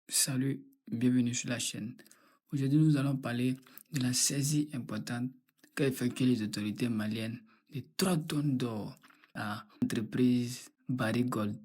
Salut, bienvenue sur la chaîne. Aujourd'hui, nous allons parler de la saisie importante qu'a effectué les autorités maliennes de 3 tonnes d'or à l'entreprise Barrick Gold.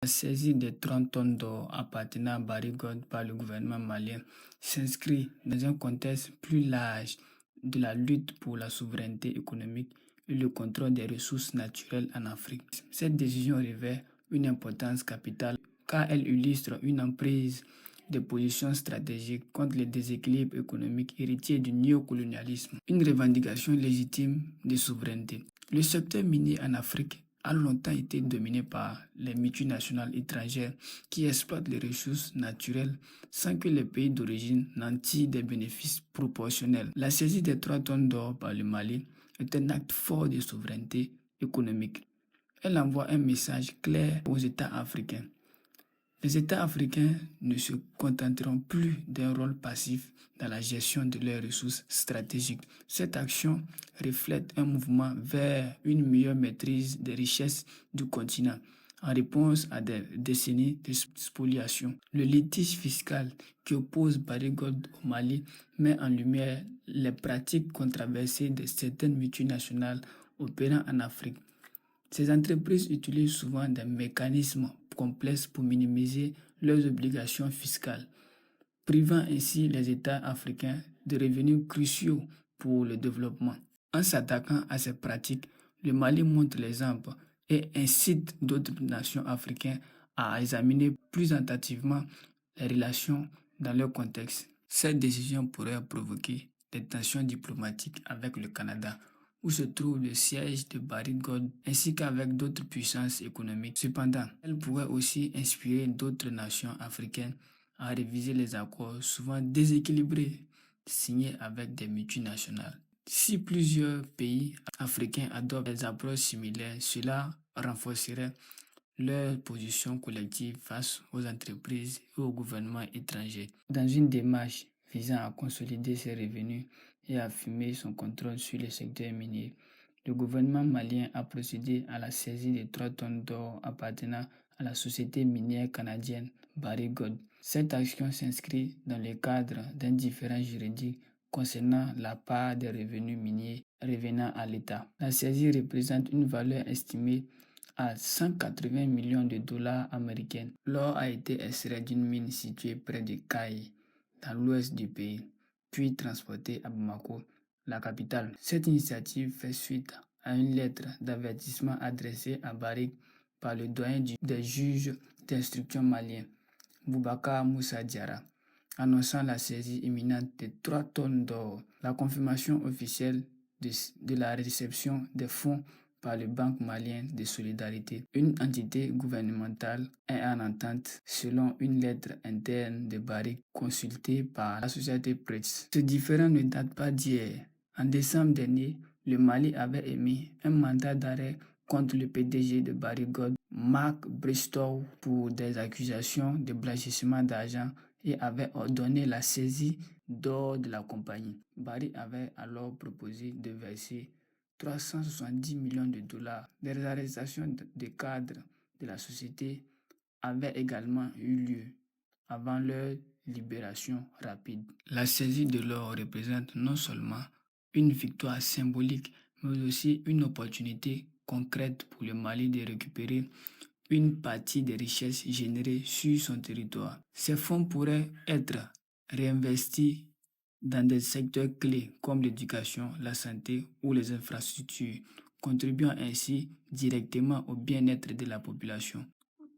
La saisie des 30 tonnes d'or appartenant à Barrick Gold par le gouvernement malien s'inscrit dans un contexte plus large de la lutte pour la souveraineté économique et le contrôle des ressources naturelles en Afrique. Cette décision revêt une importance capitale car elle illustre une emprise de positions stratégiques contre les déséquilibres économiques héritiers du néocolonialisme, une revendication légitime de souveraineté. Le secteur minier en Afrique a longtemps été dominé par les multinationales étrangères qui exploitent les ressources naturelles sans que les pays d'origine n'en tirent des bénéfices proportionnels. La saisie des 3 tonnes d'or par le Mali est un acte fort de souveraineté économique. Elle envoie un message clair aux États africains. Les États africains ne se contenteront plus d'un rôle passif dans la gestion de leurs ressources stratégiques. Cette action reflète un mouvement vers une meilleure maîtrise des richesses du continent en réponse à des décennies de spoliation. Le litige fiscal qui oppose Barrick Gold au Mali met en lumière les pratiques controversées de certaines multinationales opérant en Afrique. Ces entreprises utilisent souvent des mécanismes complexes pour minimiser leurs obligations fiscales, privant ainsi les États africains de revenus cruciaux pour le développement. En s'attaquant à ces pratiques, le Mali montre l'exemple et incite d'autres nations africaines à examiner plus attentivement les relations dans leur contexte. Cette décision pourrait provoquer des tensions diplomatiques avec le Canada, où se trouve le siège de Barrick Gold, ainsi qu'avec d'autres puissances économiques. Cependant, elle pourrait aussi inspirer d'autres nations africaines à réviser les accords souvent déséquilibrés signés avec des multinationales. Si plusieurs pays africains adoptent des approches similaires, cela renforcerait leur position collective face aux entreprises et aux gouvernements étrangers. Dans une démarche visant à consolider ses revenus et à affirmer son contrôle sur le secteur minier, le gouvernement malien a procédé à la saisie de 3 tonnes d'or appartenant à la société minière canadienne Barrick Gold. Cette action s'inscrit dans le cadre d'un différend juridique concernant la part des revenus miniers revenant à l'État. La saisie représente une valeur estimée à 180 millions de dollars américains. L'or a été extrait d'une mine située près de Kaye, dans l'ouest du pays, puis transporté à Bamako, la capitale. Cette initiative fait suite à une lettre d'avertissement adressée à Barrick par le doyen des juges d'instruction maliens, Boubacar Moussa Diarra, annonçant la saisie imminente de 3 tonnes d'or. La confirmation officielle de la réception des fonds par le Banque malien de solidarité, une entité gouvernementale est en entente selon une lettre interne de Barrick consultée par la société Press. Ce différend ne date pas d'hier. En décembre dernier, le Mali avait émis un mandat d'arrêt contre le PDG de Barrick Gold, Mark Bristow, pour des accusations de blanchissement d'argent et avait ordonné la saisie d'or de la compagnie. Barrick avait alors proposé de verser 370 millions de dollars. Des arrestations de cadres de la société avaient également eu lieu avant leur libération rapide. La saisie de l'or représente non seulement une victoire symbolique, mais aussi une opportunité concrète pour le Mali de récupérer une partie des richesses générées sur son territoire. Ces fonds pourraient être réinvestis dans des secteurs clés comme l'éducation, la santé ou les infrastructures, contribuant ainsi directement au bien-être de la population.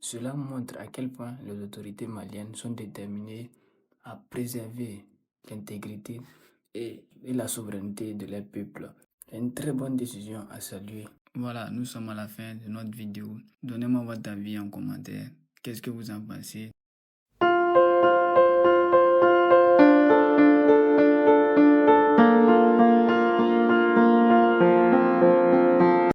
Cela montre à quel point les autorités maliennes sont déterminées à préserver l'intégrité et la souveraineté de leur peuple. C'est une très bonne décision à saluer. Voilà, nous sommes à la fin de notre vidéo. Donnez-moi votre avis en commentaire. Qu'est-ce que vous en pensez?